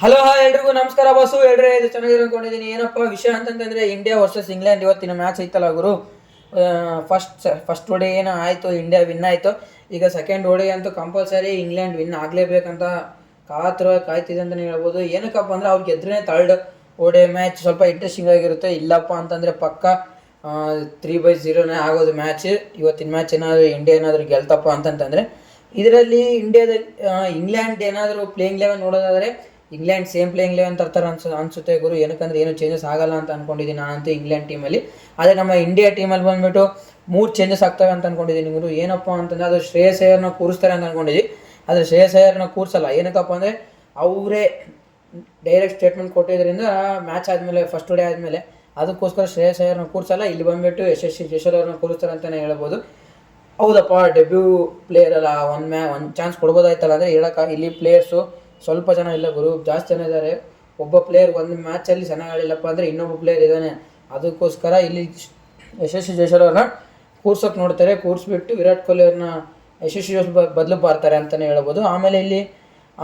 Hello ಎಲ್ರಿಗೂ ನಮಸ್ಕಾರ boss. ಎಲ್ರಿ ಇದು ಚೆನ್ನಾಗಿರೋ ಅನ್ಕೊಂಡಿದ್ದೀನಿ. ಏನಪ್ಪ ವಿಷಯ ಅಂತಂತಂದರೆ ಇಂಡಿಯಾ ವರ್ಸಸ್ ಇಂಗ್ಲೆಂಡ್ ಇವತ್ತಿನ ಮ್ಯಾಚ್ ಐತಲ್ಲ ಗುರು. ಫಸ್ಟ್ ಓಡಿ ಏನೋ ಆಯಿತು, ಇಂಡಿಯಾ ವಿನ್ ಆಯಿತು. ಈಗ ಸೆಕೆಂಡ್ ಓಡಿ ಅಂತೂ ಕಂಪಲ್ಸರಿ ಇಂಗ್ಲೆಂಡ್ ವಿನ್ ಆಗಲೇಬೇಕಂತ ಕಾಯ್ತಿದೆ ಅಂತಲೇ ಹೇಳ್ಬೋದು. ಏನಕ್ಕಪ್ಪ ಅಂದರೆ ಅವ್ರು ಗೆದ್ದರೆ ಥರ್ಡ್ ಓಡಿ ಮ್ಯಾಚ್ ಸ್ವಲ್ಪ ಇಂಟ್ರೆಸ್ಟಿಂಗ್ ಆಗಿರುತ್ತೆ. ಇಲ್ಲಪ್ಪ ಅಂತಂದರೆ ಪಕ್ಕ 3-0 ಆಗೋದು ಮ್ಯಾಚ್. ಇವತ್ತಿನ ಮ್ಯಾಚ್ ಏನಾದರೂ ಇಂಡಿಯಾ ಏನಾದರೂ ಗೆಲ್ತಪ್ಪ ಅಂತಂತಂದರೆ ಇದರಲ್ಲಿ ಇಂಡಿಯಾದಲ್ಲಿ ಇಂಗ್ಲೆಂಡ್ ಏನಾದರೂ ಪ್ಲೇಯಿಂಗ್ ಲೆವೆನ್ ನೋಡೋದಾದರೆ ಇಂಗ್ಲೆಂಡ್ ಸೇಮ್ ಪ್ಲೇಯಿಂಗ್ ಲೆವೆನ್ ತರ್ತಾರೆ ಅನ್ಸುತ್ತೆ ಗುರು. ಏನಕ್ಕಂದ್ರೆ ಏನು ಚೇಂಜಸ್ ಆಗಲ್ಲ ಅಂತ ಅಂದ್ಕೊಂಡಿದ್ದೀನಿ ನಾನಂತೂ ಇಂಗ್ಲೆಂಡ್ ಟೀಮಲ್ಲಿ. ಆದರೆ ನಮ್ಮ ಇಂಡಿಯಾ ಟೀಮಲ್ಲಿ ಬಂದುಬಿಟ್ಟು 3 ಚೇಂಜಸ್ ಆಗ್ತವೆ ಅಂತ ಅಂದ್ಕೊಂಡಿದ್ದೀನಿ ಗುರು. ಏನಪ್ಪ ಅಂತಂದರೆ ಅದು ಶ್ರೇಯಸ್ ಅಯ್ಯರ್ನ ಕೂರಿಸ್ತಾರೆ ಅಂತ ಅಂದ್ಕೊಂಡಿದ್ದೀನಿ. ಆದರೆ ಶ್ರೇಯಸ್ ಅಯ್ಯರ್ನ ಕೂರಿಸಲ್ಲ. ಏನಕ್ಕಪ್ಪ ಅಂದರೆ ಅವರೇ ಡೈರೆಕ್ಟ್ ಸ್ಟೇಟ್ಮೆಂಟ್ ಕೊಟ್ಟಿದ್ದರಿಂದ ಮ್ಯಾಚ್ ಆದಮೇಲೆ ಫಸ್ಟ್ ಡೇ ಆದಮೇಲೆ ಅದಕ್ಕೋಸ್ಕರ ಶ್ರೇಯಸ್ ಅಯ್ಯರ್ನ ಕೂರಿಸಲ್ಲ. ಇಲ್ಲಿ ಬಂದುಬಿಟ್ಟು ಯಶಸ್ವಿ ಜೈಸ್ವಾಲ್ ಅವ್ರನ್ನ ಕೂರಿಸ್ತಾರೆ ಅಂತಲೇ ಹೇಳ್ಬೋದು. ಹೌದಪ್ಪ, ಡೆಬ್ಯೂ ಪ್ಲೇಯರ್ ಅಲ್ಲ, ಒಂದು ಚಾನ್ಸ್ ಕೊಡ್ಬೋದಾಯ್ತಲ್ಲ ಅಂದರೆ ಇಲ್ಲಿ ಪ್ಲೇಯರ್ಸು ಸ್ವಲ್ಪ ಜನ ಇಲ್ಲ ಗುರು, ಜಾಸ್ತಿ ಜನ ಇದ್ದಾರೆ. ಒಬ್ಬ ಪ್ಲೇಯರ್ ಒಂದು ಮ್ಯಾಚಲ್ಲಿ ಚೆನ್ನಾಗಿ ಆಡಿಲ್ಲಪ್ಪ ಅಂದರೆ ಇನ್ನೊಬ್ಬ ಪ್ಲೇಯರ್ ಇದ್ದಾನೆ. ಅದಕ್ಕೋಸ್ಕರ ಇಲ್ಲಿ ಯಶಸ್ವಿ ಜೈಸ್ವಾಲ್ ಅವ್ರನ್ನ ಕೂರ್ಸೋಕೆ ನೋಡ್ತಾರೆ. ಕೂರಿಸ್ಬಿಟ್ಟು ವಿರಾಟ್ ಕೊಹ್ಲಿ ಅವ್ರನ್ನ ಯಶಸ್ವಿ ಬದಲು ಬರ್ತಾರೆ ಅಂತಲೇ ಹೇಳ್ಬೋದು. ಆಮೇಲೆ ಇಲ್ಲಿ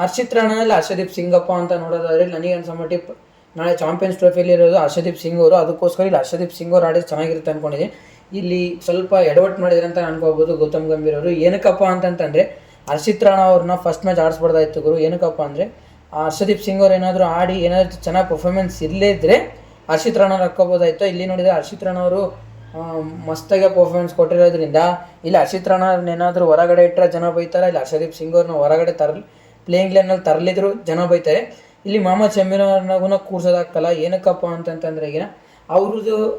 ಹರ್ಷಿತ್ ರಾಣಾದಲ್ಲಿ ಹರ್ಷದೀಪ್ ಸಿಂಗಪ್ಪ ಅಂತ ನೋಡೋದಾದ್ರೆ ನನಗೆ ಅನ್ಸೋ ಮಟ್ಟಿಗೆ ನಾಳೆ ಚಾಂಪಿಯನ್ಸ್ ಟ್ರೋಫಿಯಲ್ಲಿ ಇರೋದು ಹರ್ಷದೀಪ್ ಸಿಂಗ್ ಅವರು. ಅದಕ್ಕೋಸ್ಕರ ಇಲ್ಲಿ ಹರ್ಷದೀಪ್ ಸಿಂಗ್ ಅವ್ರು ಆಡಿದ್ರೆ ಚೆನ್ನಾಗಿರುತ್ತೆ ಅಂದ್ಕೊಂಡಿದ್ದೀನಿ. ಇಲ್ಲಿ ಸ್ವಲ್ಪ ಎಡವಟ್ ಮಾಡಿದ್ರೆ ಅಂತ ಅನ್ಕೋಬೋದು ಗೌತಮ್ ಗಂಭೀರ್ ಅವರು. ಏನಕ್ಕಪ್ಪ ಅಂತಂತಂದರೆ ಹರ್ಷಿತ್ ರಾಣಾ ಅವ್ರನ್ನ ಫಸ್ಟ್ ಮ್ಯಾಚ್ ಆಡಿಸ್ಬಾರ್ದಾಯ್ತು ಗುರು. ಏನಕ್ಕಪ್ಪ ಅಂದರೆ ಹರ್ಷದೀಪ್ ಸಿಂಗ್ ಅವ್ರು ಏನಾದರೂ ಆಡಿ ಏನಾದರೂ ಚೆನ್ನಾಗಿ ಪರ್ಫಾರ್ಮೆನ್ಸ್ ಇಲ್ಲೇ ಇದ್ದರೆ ಹರ್ಷಿತ್ ರಾಣಾ ಹಾಕ್ಕೋಬೋದಾಯ್ತು. ಇಲ್ಲಿ ನೋಡಿದರೆ ಹರ್ಷಿತ್ ರಾಣಾ ಅವರು ಮಸ್ತಾಗೆ ಪರ್ಫಾರ್ಮೆನ್ಸ್ ಕೊಟ್ಟಿರೋದ್ರಿಂದ ಇಲ್ಲಿ ಹರ್ಷಿತ್ ರಾಣಾ ಏನಾದರೂ ಹೊರಗಡೆ ಇಟ್ಟರೆ ಜನ ಬೈತಾರೆ. ಇಲ್ಲಿ ಹರ್ಷದೀಪ್ ಸಿಂಗ್ ಅವ್ರನ್ನ ಹೊರಗಡೆ ಪ್ಲೇಯಿಂಗ್ ಲೈನಲ್ಲಿ ತರಲಿದ್ರು ಜನ ಬೈತಾರೆ. ಇಲ್ಲಿ ಮೊಹಮ್ಮದ್ ಶಮೀರ್ ಅವ್ರನ್ನ ಕೂರ್ಸೋದಾಗಲ್ಲ. ಏನಕ್ಕಪ್ಪ ಅಂತಂತಂದ್ರೆ ಈಗ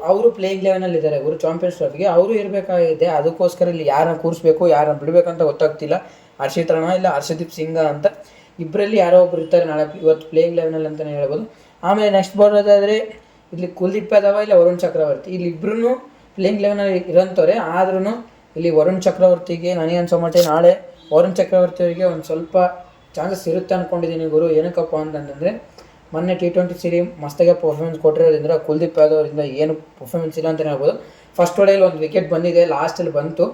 ಅವರು ಪ್ಲೇಯಿಂಗ್ ಲೆವೆನಲ್ಲಿ ಇದ್ದಾರೆ ಗುರು. ಚಾಂಪಿಯನ್ಸ್ ಟ್ರೋಫಿಗೆ ಅವರು ಇರಬೇಕಾಗಿದೆ. ಅದಕ್ಕೋಸ್ಕರ ಇಲ್ಲಿ ಯಾರನ್ನ ಕೂರಿಸ್ಬೇಕು ಯಾರನ್ನ ಬಿಡಬೇಕಂತ ಗೊತ್ತಾಗ್ತಿಲ್ಲ. ಹರ್ಷಿತ್ ರಾಣಾ ಇಲ್ಲ ಹರ್ಷದೀಪ್ ಸಿಂಗ್ ಅಂತ ಇಬ್ಬರಲ್ಲಿ ಯಾರೋ ಒಬ್ರು ಇರ್ತಾರೆ ನಾಳೆ ಇವತ್ತು ಪ್ಲೇಯಿಂಗ್ ಲೆವೆನಲ್ಲಿ ಅಂತಲೇ ಹೇಳ್ಬೋದು. ಆಮೇಲೆ ನೆಕ್ಸ್ಟ್ ಬರೋದಾದರೆ ಇಲ್ಲಿ ಕುಲ್ದೀಪ್ ಯಾದವ್ ಇಲ್ಲ ವರುಣ್ ಚಕ್ರವರ್ತಿ, ಇಲ್ಲಿ ಇಬ್ಬರೂ ಪ್ಲೇಯಿಂಗ್ ಲೆವೆನಲ್ಲಿ ಇರೋಂಥವ್ರೆ. ಆದ್ರೂ ಇಲ್ಲಿ ವರುಣ್ ಚಕ್ರವರ್ತಿಗೆ ನನಗೆ ಅನ್ಸೋ ಮಟ್ಟಿಗೆ ನಾಳೆ ವರುಣ್ ಚಕ್ರವರ್ತಿ ಅವರಿಗೆ ಒಂದು ಸ್ವಲ್ಪ ಚಾನ್ಸಸ್ ಇರುತ್ತೆ ಅಂದ್ಕೊಂಡಿದ್ದೀನಿ ಗುರು. ಏನಕ್ಕಪ್ಪ ಅಂತಂದರೆ ಮೊನ್ನೆ T20 ಸೀರೀಸ್ ಮಸ್ತಾಗೆ ಪರ್ಫಾರ್ಮೆನ್ಸ್ ಕೊಟ್ಟಿರೋದ್ರಿಂದ ಕುಲ್ದೀಪ್ ಯಾದವ್ ಅವರಿಂದ ಏನು ಪರ್ಫಾರ್ಮೆನ್ಸ್ ಇಲ್ಲ ಅಂತಲೇ ಹೇಳ್ಬೋದು. ಫಸ್ಟ್ ಓಡಿಯಲ್ಲಿ ಒಂದು ವಿಕೆಟ್ ಬಂದಿದೆ, ಲಾಸ್ಟಲ್ಲಿ ಬಂತು.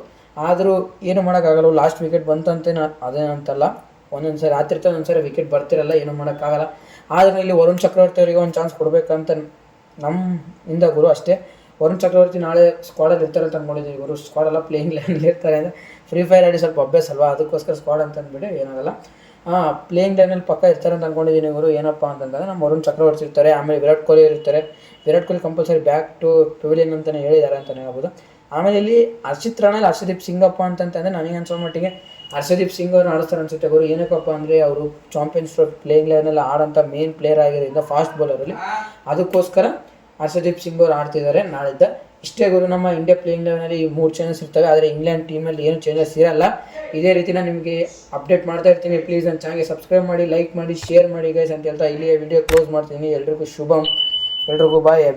ಆದರೂ ಏನು ಮಾಡೋಕ್ಕಾಗಲ್ಲ. ಲಾಸ್ಟ್ ವಿಕೆಟ್ ಬಂತು ಅಂತೇನು ಅದೇನಂತಲ್ಲ, ಒಂದೊಂದು ಸಾರಿ ಆತಿರ್ತ ಒಂದೊಂದು ಸಾರಿ ವಿಕೆಟ್ ಬರ್ತಿರಲ್ಲ, ಏನು ಮಾಡೋಕ್ಕಾಗಲ್ಲ. ಆದರೂ ಇಲ್ಲಿ ವರುಣ್ ಚಕ್ರವರ್ತಿ ಅವರಿಗೆ ಒಂದು ಚಾನ್ಸ್ ಕೊಡಬೇಕಂತ ನಮ್ಮಿಂದ ಗುರು ಅಷ್ಟೇ. ವರುಣ್ ಚಕ್ರವರ್ತಿ ನಾಳೆ ಸ್ಕ್ವಾಡಲ್ಲಿ ಇರ್ತಾರೆ ಅಂತ ಅಂದ್ಕೊಂಡಿದ್ದೀವಿ ಗುರು. ಸ್ಕ್ವಾಡೆಲ್ಲ ಪ್ಲೇಯಿಂಗ್ ಲೈನಲ್ಲಿ ಇರ್ತಾರೆ ಅಂದರೆ ಫ್ರೀ ಫೈರ್ ಆಡಿ ಸ್ವಲ್ಪ ಅಭ್ಯಾಸ ಅಲ್ವಾ, ಅದಕ್ಕೋಸ್ಕರ ಸ್ಕ್ವಾಡ್ ಅಂತ ಅಂದ್ಬಿಟ್ಟು ಏನಾಗಲ್ಲ. ಪ್ಲೇಯಿಂಗ್ ಲೈನಲ್ಲಿ ಪಕ್ಕ ಇರ್ತಾರೆ ಅಂತ ಅಂದ್ಕೊಂಡಿದ್ದೀನಿ ಗುರು. ಏನಪ್ಪ ಅಂತಂದರೆ ನಮ್ಮ ವರುಣ್ ಚಕ್ರವರ್ತಿ ಇರ್ತಾರೆ. ಆಮೇಲೆ ವಿರಾಟ್ ಕೊಹ್ಲಿ ಇರ್ತಾರೆ. Virat Kohli compulsory back to pavilion ಅಂತಲೇ ಹೇಳಿದ್ದಾರೆ ಅಂತಲೇ ಹೇಳ್ಬೋದು. ಆಮೇಲೆ ಇಲ್ಲಿ ಹರ್ಷಿತ್ ರಾಣಾ ಹರ್ಷದೀಪ್ ಸಿಂಗಪ್ಪ ಅಂತಂತಂದರೆ ನನಗೆ ಅನ್ಸೋ ಮಟ್ಟಿಗೆ ಹರ್ಷದೀಪ್ ಸಿಂಗ್ ಅವ್ರನ್ನ ಆಡಿಸ್ತಾರೆ ಅನ್ಸುತ್ತೆ ಗುರು. ಏನಕ್ಕಪ್ಪ ಅಂದರೆ ಅವರು ಚಾಂಪಿಯನ್ಸ್ ಟ್ರೋಫಿ ಪ್ಲೇಯಿಂಗ್ ಲೆವೆನಲ್ಲಿ ಆಡೋಂಥ ಮೇನ್ ಪ್ಲೇಯರ್ ಆಗಿರೋದ್ರಿಂದ ಫಾಸ್ಟ್ ಬೌಲರಲ್ಲಿ, ಅದಕ್ಕೋಸ್ಕರ ಹರ್ಷದೀಪ್ ಸಿಂಗ್ ಅವರು ಆಡ್ತಿದ್ದಾರೆ ನಾಳಿದ್ದ. ಇಷ್ಟೇ ಗುರು, ನಮ್ಮ ಇಂಡಿಯಾ ಪ್ಲೇಯಿಂಗ್ ಲೆವೆನಲ್ಲಿ 3 ಚೇಂಜಸ್ ಇರ್ತವೆ. ಆದರೆ ಇಂಗ್ಲೆಂಡ್ ಟೀಮಲ್ಲಿ ಏನು ಚೇಂಜಸ್ ಇರಲ್ಲ. ಇದೇ ರೀತಿ ನಾನು ನಿಮಗೆ ಅಪ್ಡೇಟ್ ಮಾಡ್ತಾ ಇರ್ತೀನಿ. ಪ್ಲೀಸ್ ನನ್ನ ಚಾನಲ್ಗೆ ಸಬ್ಸ್ಕ್ರೈಬ್ ಮಾಡಿ, ಲೈಕ್ ಮಾಡಿ, ಶೇರ್ ಮಾಡಿ ಗೈಸ್ ಅಂತ ಹೇಳ್ತಾ ಇಲ್ಲಿಯೇ ವಿಡಿಯೋ ಕ್ಲೋಸ್ ಮಾಡ್ತೀನಿ. ಎಲ್ರಿಗೂ ಶುಭಂ, ಎಲ್ರಿಗೂ ಬಾಯ್.